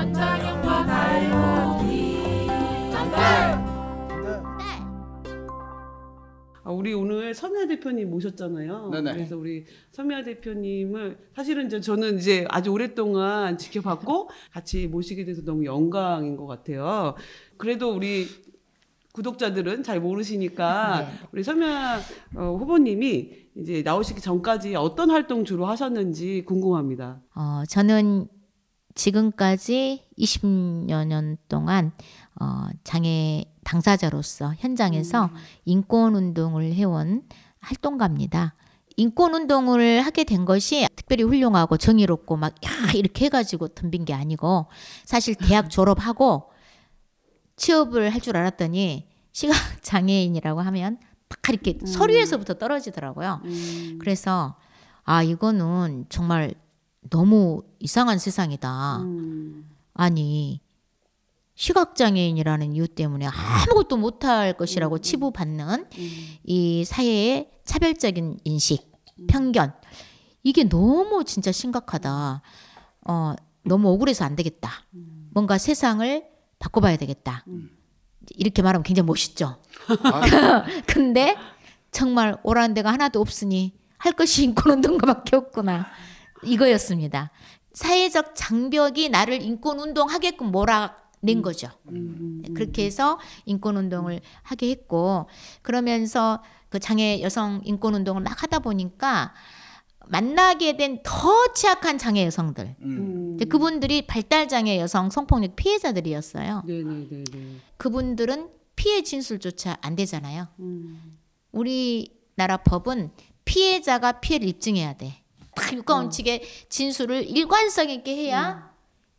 전자경과 달고기 전달. 우리 오늘 서미아 대표님 모셨잖아요. 네네. 그래서 우리 서미아 대표님을 사실은 이제 저는 이제 아주 오랫동안 지켜봤고 같이 모시게 돼서 너무 영광인 것 같아요. 그래도 우리 구독자들은 잘 모르시니까 네. 우리 서미아 후보님이 이제 나오시기 전까지 어떤 활동 주로 하셨는지 궁금합니다. 저는 지금까지 20여 년 동안 장애 당사자로서 현장에서 인권운동을 해온 활동가입니다. 인권운동을 하게 된 것이 특별히 훌륭하고 정의롭고 막 이렇게 해가지고 덤빈 게 아니고 사실 대학 졸업하고 취업을 할 줄 알았더니 시각장애인이라고 하면 딱 이렇게 서류에서부터 떨어지더라고요. 그래서 이거는 정말 너무 이상한 세상이다. 아니 시각장애인이라는 이유 때문에 아무것도 못할 것이라고 치부받는 이 사회의 차별적인 인식, 편견 이게 너무 진짜 심각하다. 너무 억울해서 안 되겠다. 뭔가 세상을 바꿔봐야 되겠다. 이렇게 말하면 굉장히 멋있죠. 근데 정말 오라는 데가 하나도 없으니 할 것이 인권운동가밖에 없구나. 이거였습니다. 사회적 장벽이 나를 인권운동하게끔 몰아낸 거죠. 그렇게 해서 인권운동을 하게 했고 그러면서 그 장애 여성 인권운동을 막 하다 보니까 만나게 된 더 취약한 장애 여성들 그분들이 발달장애 여성 성폭력 피해자들이었어요. 네네네. 그분들은 피해 진술조차 안 되잖아요. 우리나라 법은 피해자가 피해를 입증해야 돼. 딱 육가원칙의 진술을 일관성 있게 해야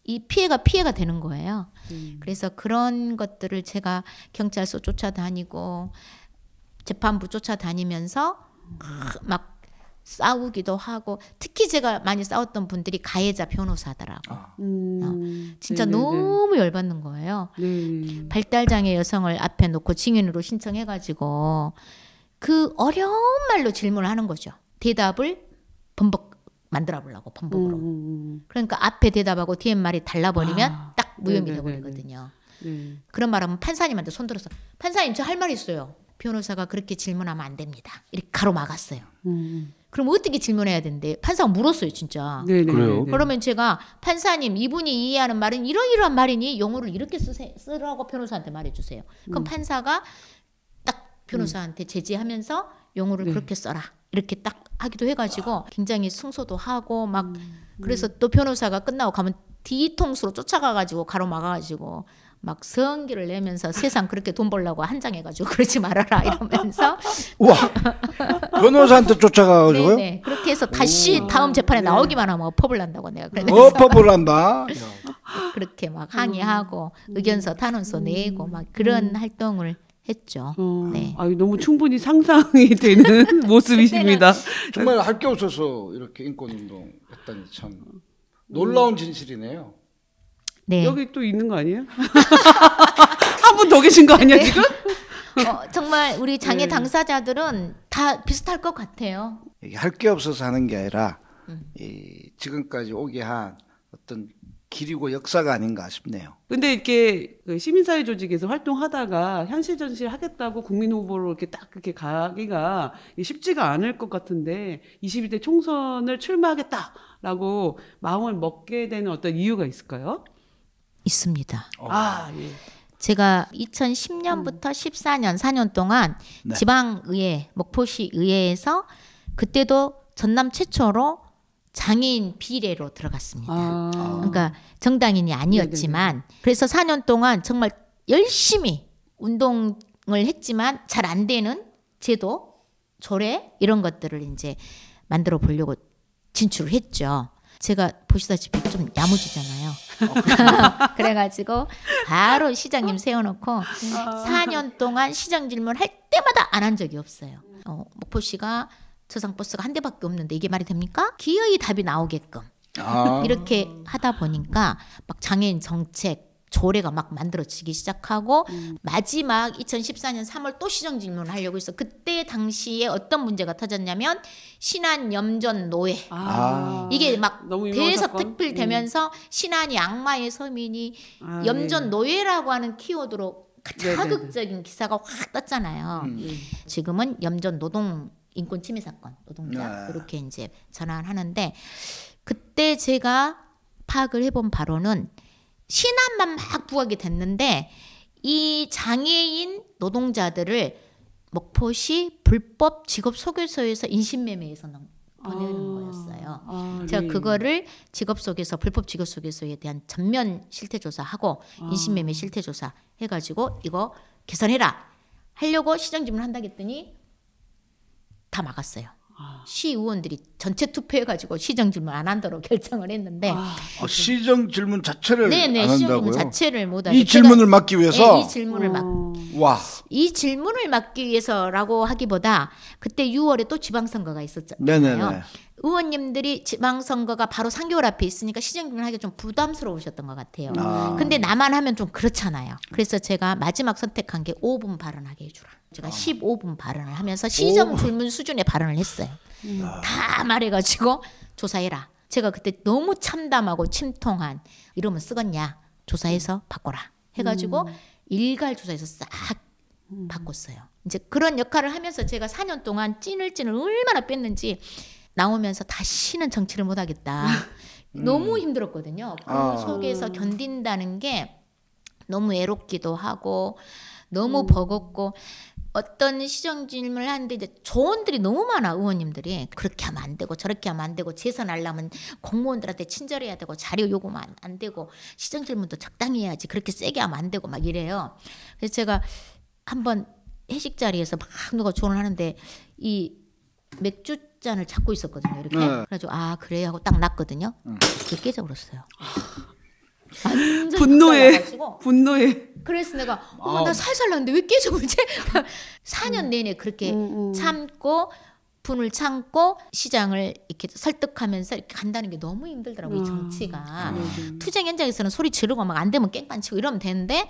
이 피해가 되는 거예요. 그래서 그런 것들을 제가 경찰서 쫓아다니고 재판부 쫓아다니면서 막 싸우기도 하고 특히 제가 많이 싸웠던 분들이 가해자 변호사더라고. 진짜 네네네. 너무 열받는 거예요. 네. 발달장애 여성을 앞에 놓고 증인으로 신청해가지고 그 어려운 말로 질문을 하는 거죠. 대답을 만들어 보려고 번복으로. 그러니까 앞에 대답하고 뒤에 말이 달라버리면 딱 무혐의 네네네네. 돼버리거든요. 네. 그런 말하면 판사님한테 손들어서 판사님 저 할 말 있어요. 변호사가 그렇게 질문하면 안 됩니다. 이렇게 가로막았어요. 그럼 어떻게 질문해야 되는데 판사가 물었어요 진짜. 네네. 그래요? 그러면 제가 판사님 이분이 이해하는 말은 이러이러한 말이니 용어를 이렇게 쓰라고 변호사한테 말해주세요. 그럼 판사가 딱 변호사한테 제지하면서 용어를 그렇게 써라 이렇게 딱 하기도 해가지고 굉장히 승소도 하고 막 그래서 또 변호사가 끝나고 가면 뒤통수로 쫓아가가지고 가로막아가지고 막 성기를 내면서 세상 그렇게 돈 벌려고 한장해가지고 그러지 말아라 이러면서 우와 변호사한테 쫓아가가지고요? 네네 그렇게 해서 다시 다음 재판에 나오기만 하면 업법을 난다고 내가 법을 한다. 그렇게 막 항의하고 의견서 탄원서 내고 막 그런 활동을 했죠. 네. 너무 충분히 상상이 되는 모습이십니다. 정말 할 게 없어서 이렇게 인권운동 했다니 참 놀라운 진실이네요. 네. 여기 또 있는 거 아니에요? 한 분 더 계신 거 아니야 지금? 정말 우리 장애 당사자들은 다 비슷할 것 같아요. 할 게 없어서 하는 게 아니라 지금까지 오게 한 어떤 길이고 역사가 아닌가 싶네요. 근데 이렇게 그 시민사회 조직에서 활동하다가 현실 전시를 하겠다고 국민 후보로 이렇게 딱 그렇게 가기가 쉽지가 않을 것 같은데 21대 총선을 출마하겠다라고 마음을 먹게 되는 어떤 이유가 있을까요? 있습니다. 예. 제가 2010년부터 14년 4년 동안 네. 지방의회 목포시 의회에서 그때도 전남 최초로 장애인 비례로 들어갔습니다. 그러니까 정당인이 아니었지만 그래서 4년 동안 정말 열심히 운동을 했지만 잘 안 되는 제도, 조례 이런 것들을 이제 만들어 보려고 진출을 했죠. 제가 보시다시피 좀 야무지잖아요. 그래가지고 바로 시장님 세워놓고 4년 동안 시장 질문 할 때마다 안 한 적이 없어요. 목포시가 저상버스가 한 대밖에 없는데 이게 말이 됩니까? 기어이 답이 나오게끔 이렇게 하다 보니까 막 장애인 정책 조례가 막 만들어지기 시작하고 마지막 2014년 3월 또 시정 질문을 하려고 해서 그때 당시에 어떤 문제가 터졌냐면 신안 염전 노예 이게 막 너무 유명한 대에서 사건? 특필되면서 신안이 악마의 서민이 염전 노예라고 하는 키워드로 자극적인 기사가 확 떴잖아요. 지금은 염전 노동 인권 침해 사건 노동자 이렇게 이제 전환하는데 그때 제가 파악을 해본 바로는 신안만 막 부각이 됐는데 이 장애인 노동자들을 목포시 불법 직업 소개소에서 인신매매해서 보내는 거였어요. 제가 그거를 직업 소개소 불법 직업 소개소에 대한 전면 실태 조사하고 인신매매 실태 조사 해가지고 이거 개선해라 하려고 시정 질문을 한다고 했더니 다 막았어요. 시의원들이 전체 투표해가지고 시정 질문 안 한다고 결정을 했는데 시정 질문 자체를 네네 안 시정 한다고요? 질문 자체를 못하게 이 질문을 막기 위해서? 네, 이 질문을 와. 이 질문을 막기 위해서라고 하기보다 그때 6월에 또 지방선거가 있었잖아요. 네네네. 의원님들이 지방선거가 바로 3개월 앞에 있으니까 시정질문 하기가 좀 부담스러우셨던 것 같아요. 아. 근데 나만 하면 좀 그렇잖아요. 그래서 제가 마지막 선택한 게 5분 발언하게 해주라. 제가 15분 발언을 하면서 시정질문 수준의 발언을 했어요. 다 말해가지고 조사해라. 제가 그때 너무 참담하고 침통한 이러면 쓰겄냐. 조사해서 바꿔라. 해가지고 일괄 조사해서 싹 바꿨어요. 이제 그런 역할을 하면서 제가 4년 동안 찐을 얼마나 뺐는지 나오면서 다시는 정치를 못하겠다. 너무 힘들었거든요. 그 속에서 견딘다는 게 너무 애롭기도 하고 너무 버겁고 어떤 시정 질문을 하는데 이제 조언들이 너무 많아. 의원님들이 그렇게 하면 안 되고 저렇게 하면 안 되고 재선하려면 공무원들한테 친절해야 되고 자료 요구만 안 되고 시정 질문도 적당히 해야지 그렇게 세게 하면 안 되고 막 이래요. 그래서 제가 한번 회식 자리에서 막 누가 조언을 하는데 이 맥주 잔을 잡고 있었거든요. 이렇게 그래가지고 아 그래 하고 딱 놨거든요. 그게 깨져버렸어요. 분노에 그래서 내가 나 살살 났는데 왜 깨져버리지? 4년 내내 그렇게 참고 분을 참고 시장을 이렇게 설득하면서 이렇게 간다는 게 너무 힘들더라고요. 이 정치가. 투쟁 현장에서는 소리 지르고 막 안 되면 깽판 치고 이러면 되는데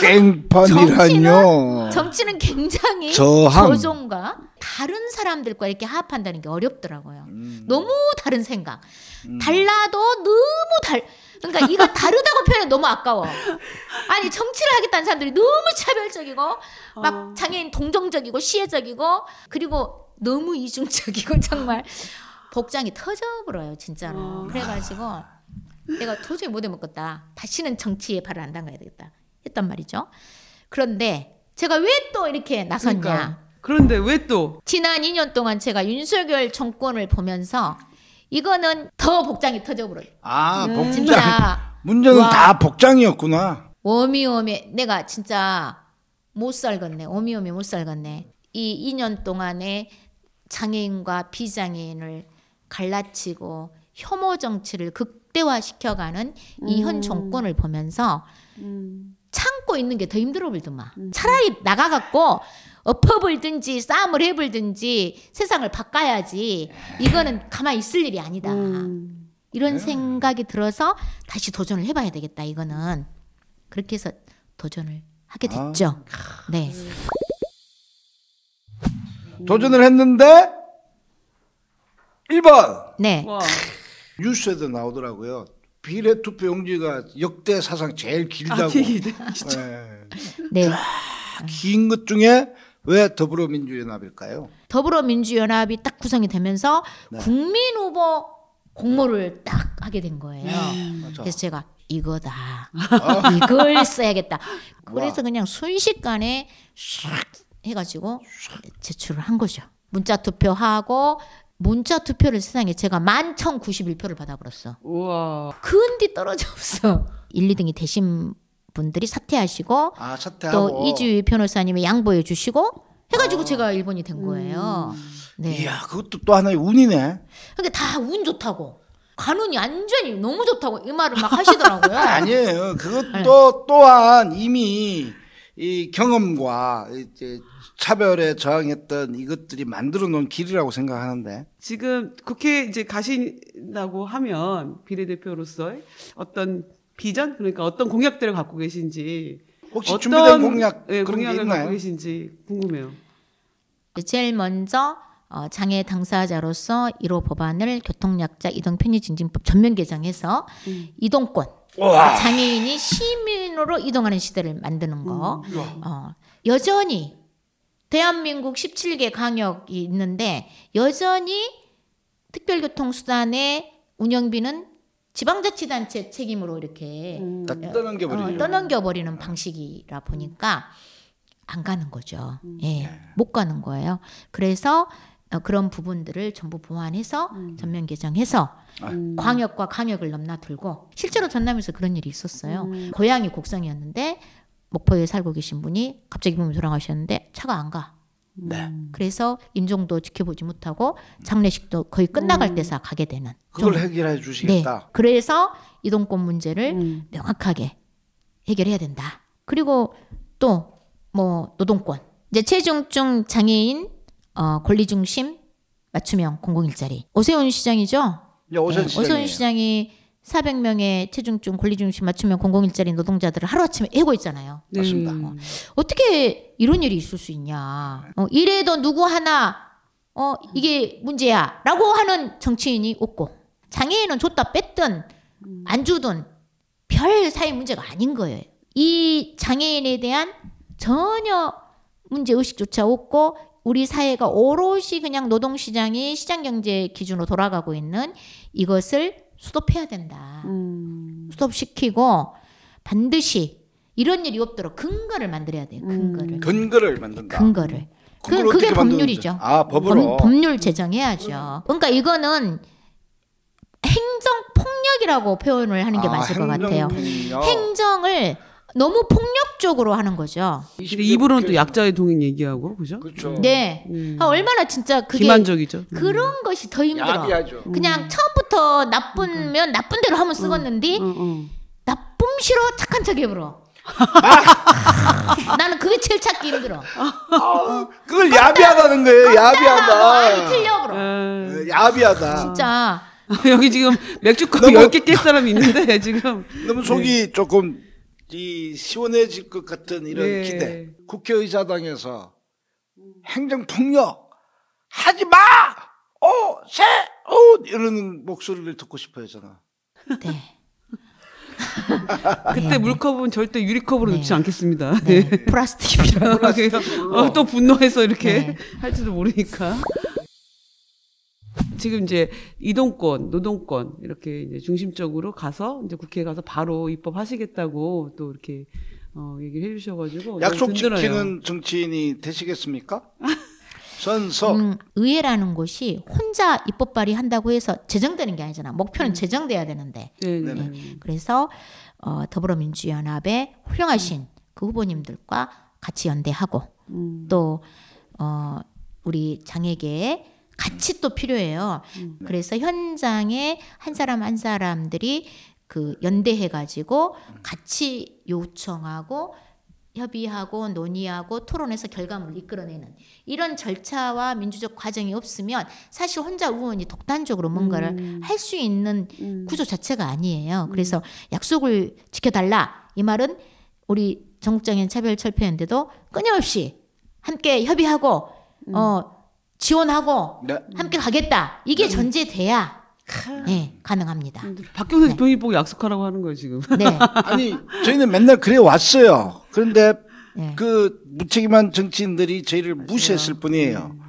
깽판이라뇨. 정치는 굉장히 저항. 조종과 다른 사람들과 이렇게 합한다는 게 어렵더라고요. 너무 다른 생각. 달라도 너무 그러니까 이거 다르다고 표현이 너무 아까워. 아니 정치를 하겠다는 사람들이 너무 차별적이고 막 장애인 동정적이고 시혜적이고 그리고 너무 이중적이고 정말 복장이 터져버려요 진짜로. 그래가지고 내가 도저히 못 해먹겠다. 다시는 정치에 발을 안 담가야 되겠다 했단 말이죠. 그런데 제가 왜 또 이렇게 나섰냐. 그런데 왜 또? 지난 2년 동안 제가 윤석열 정권을 보면서 이거는 더 복장이 터져버려요. 복장. 진짜 문제는 다 복장이었구나. 오미오미 내가 진짜 못 살겠네. 오미오미 못 살겠네. 이 2년 동안에 장애인과 비장애인을 갈라치고 혐오 정치를 극대화시켜가는 이 현 정권을 보면서 참고 있는 게 더 힘들어 보이더만. 차라리 나가갖고 엎어불든지 싸움을 해불든지 세상을 바꿔야지 이거는 가만히 있을 일이 아니다. 이런 생각이 들어서 다시 도전을 해봐야 되겠다. 이거는 그렇게 해서 도전을 하게 됐죠. 네. 도전을 했는데 1번 네. 와. 뉴스에도 나오더라고요. 비례투표 용지가 역대 사상 제일 길다고. 네. 긴 것 중에 왜 더불어민주연합일까요? 더불어민주연합이 딱 구성이 되면서 국민 후보 공모를 딱 하게 된 거예요. 그래서 제가 이거다. 이걸 써야겠다. 그래서 그냥 순식간에 샥 해가지고 제출을 한 거죠. 문자 투표하고 문자 투표를 세상에 제가 11,091표를 받아버렸어. 우와. 근디 떨어져 없어. 1, 2등이 되신 분들이 사퇴하시고 사퇴하고 또 이주희 변호사님이 양보해 주시고 해가지고 제가 1번이 된 거예요. 네. 이야, 그것도 또 하나의 운이네. 그러니까 다 운 좋다고. 간운이 완전히 너무 좋다고 이 말을 막 하시더라고요. 아니에요. 그것도 또한 이미 이 경험과 이제 차별에 저항했던 이것들이 만들어 놓은 길이라고 생각하는데. 지금 국회 이제 가신다고 하면 비례대표로서의 어떤 비전? 그러니까 어떤 공약들을 갖고 계신지 혹시 준비된 공약 예, 그런 게 공약을 있나요? 갖고 계신지 궁금해요. 제일 먼저 장애 당사자로서 1호 법안을 교통약자 이동편의증진법 전면 개정해서 이동권, 우와. 장애인이 시민으로 이동하는 시대를 만드는 거. 여전히 대한민국 17개 강역이 있는데 여전히 특별교통수단의 운영비는 지방자치단체 책임으로 이렇게 다 떠넘겨버리죠. 떠넘겨버리는 방식이라 보니까 안 가는 거죠. 예, 못 가는 거예요. 그래서 그런 부분들을 전부 보완해서 전면 개정해서 광역과 강역을 넘나들고 실제로 전남에서 그런 일이 있었어요. 고향이 곡성이었는데 목포에 살고 계신 분이 갑자기 몸이 돌아가셨는데 차가 안 가. 네. 그래서 임종도 지켜보지 못하고 장례식도 거의 끝나갈 때서 가게 되는. 그걸 좀. 해결해 주시겠다. 네. 그래서 이동권 문제를 명확하게 해결해야 된다. 그리고 또 뭐 노동권, 이제 체중증 장애인 권리 중심 맞춤형 공공일자리. 오세훈 시장이죠. 네, 오세훈 오세훈 시장이 400명의 체중증 권리 중심 맞춤형 공공일자리 노동자들을 하루아침에 해고 있잖아요. 맞습니다. 어떻게 이런 일이 있을 수 있냐. 이래도 누구 하나 이게 문제야 라고 하는 정치인이 없고 장애인은 줬다 뺐든 안 주든 별 사회 문제가 아닌 거예요. 이 장애인에 대한 전혀 문제의식조차 없고 우리 사회가 오롯이 그냥 노동시장이 시장경제 기준으로 돌아가고 있는 이것을 스톱해야 된다. 스톱시키고 반드시 이런 일이 없도록 근거를 만들어야 돼요. 근거를 만든다. 근거를. 그걸 그게 어떻게 법률이죠. 만드는지. 아, 법으로. 법률 제정해야죠. 그러니까 이거는 행정폭력이라고 표현을 하는 게 맞을 것 같아요. 행정폭력. 행정을 너무 폭력적으로 하는 거죠. 근데 입으로는 또 약자의 동행 얘기하고 그죠? 그렇죠. 네. 얼마나 진짜 그게 기만적이죠. 그런 것이 더 힘들어. 야비하죠. 그냥 처음부터 나쁘면 나쁜 대로 하면 쓰겄는데 나쁨 싫어 착한 척 해버려. 나는 그게 제일 찾기 힘들어. 그걸 야비하다는 거예요. 야비하다. 많이 틀려버려. 야비하다. 진짜. 여기 지금 맥주컵 너무- 10개 깰 사람이 있는데 지금 너무 속이 조금 시원해질 것 같은 이런 네. 기대. 국회의사당에서 행정폭력 하지 마! 이러는 목소리를 듣고 싶어요, 저는. 네. 그때 물컵은 절대 유리컵으로 네. 넣지 않겠습니다. 네. 플라스틱이라. 그래서 또 분노해서 이렇게 네. 할지도 모르니까. 지금 이제 이동권, 노동권 이렇게 이제 중심적으로 가서 이제 국회에 가서 바로 입법하시겠다고 또 이렇게 얘기를 해주셔가지고 약속 너무 든든해요. 지키는 정치인이 되시겠습니까? 선서. 의회라는 곳이 혼자 입법 발의한다고 해서 제정되는 게 아니잖아. 목표는 제정돼야 되는데. 네네. 그래서 더불어민주연합의 훌륭하신 그 후보님들과 같이 연대하고 또 우리 장애계에 같이 또 필요해요. 그래서 현장에 한 사람 한 사람들이 그 연대해가지고 같이 요청하고 협의하고 논의하고 토론해서 결과물을 이끌어내는 이런 절차와 민주적 과정이 없으면 사실 혼자 의원이 독단적으로 뭔가를 할 수 있는 구조 자체가 아니에요. 그래서 약속을 지켜달라. 이 말은 우리 전국장애인 차별철폐연대도 끊임없이 함께 협의하고 지원하고 네. 함께 가겠다. 이게 전제돼야 네, 가능합니다. 박경선 네. 대표님 보고 약속하라고 하는 거예요 지금. 네. 아니, 저희는 맨날 그래 왔어요. 그런데 네. 그 무책임한 정치인들이 저희를 무시했을 뿐이에요.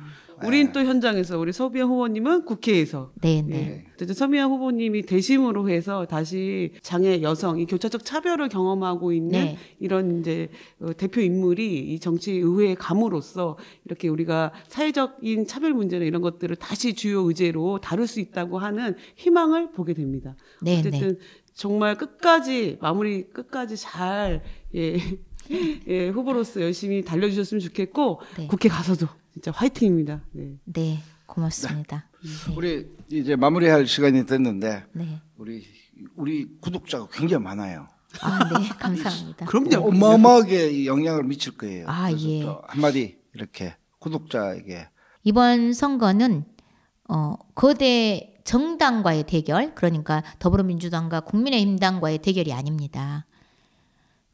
우린 또 현장에서 우리 서비아 후보님은 국회에서 네, 네. 어쨌든 서미아 후보님이 대심으로 해서 다시 장애 여성 이 교차적 차별을 경험하고 있는 네. 이런 이제 대표 인물이 이 정치 의회에 감으로써 이렇게 우리가 사회적인 차별 문제나 이런 것들을 다시 주요 의제로 다룰 수 있다고 하는 희망을 보게 됩니다. 네, 어쨌든 정말 끝까지 마무리 끝까지 잘 예, 후보로서 열심히 달려주셨으면 좋겠고 네. 국회 가서도 진짜 화이팅입니다. 네. 네, 고맙습니다. 네. 우리 이제 마무리할 시간이 됐는데 네. 우리 구독자가 굉장히 많아요. 아, 네, 감사합니다. 그럼요. 어마어마하게 영향을 미칠 거예요. 아, 그래서 예. 또 한마디 이렇게 구독자에게 이번 선거는 거대 정당과의 대결, 그러니까 더불어민주당과 국민의힘당과의 대결이 아닙니다.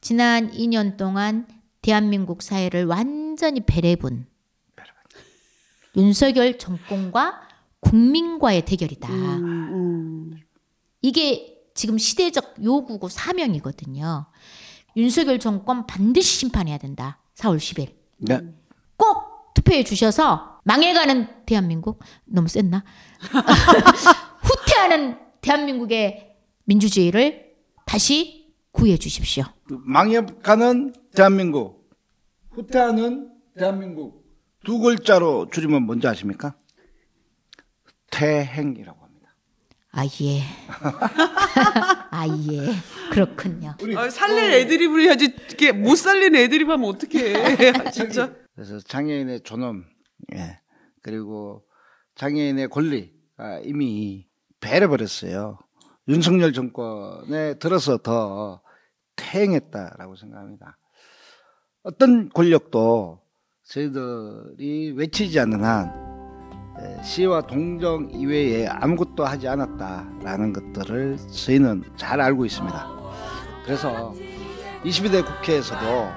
지난 2년 동안 대한민국 사회를 완전히 베레분 윤석열 정권과 국민과의 대결이다. 이게 지금 시대적 요구고 사명이거든요. 윤석열 정권 반드시 심판해야 된다. 4월 10일. 네. 꼭 투표해 주셔서 망해가는 대한민국, 너무 셌나? 후퇴하는 대한민국의 민주주의를 다시 구해 주십시오. 망해가는 대한민국, 후퇴하는 대한민국 두 글자로 줄이면 뭔지 아십니까? 퇴행이라고 합니다. 아, 예. 아, 예. 그렇군요. 살릴 애드립을 해야지. 이게 못 살린 애드립 하면 어떡해. 진짜. 그래서 장애인의 존엄, 예. 그리고 장애인의 권리가 이미 배려버렸어요. 윤석열 정권에 들어서 더 퇴행했다라고 생각합니다. 어떤 권력도 저희들이 외치지 않는 한 시와 동정 이외에 아무것도 하지 않았다라는 것들을 저희는 잘 알고 있습니다. 그래서 22대 국회에서도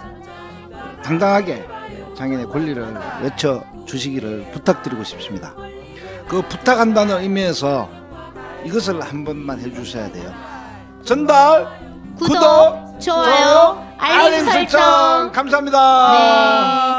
당당하게 장애인의 권리를 외쳐주시기를 부탁드리고 싶습니다. 그 부탁한다는 의미에서 이것을 한 번만 해주셔야 돼요. 전달, 구독, 좋아요, 알림 설정. 감사합니다. 네.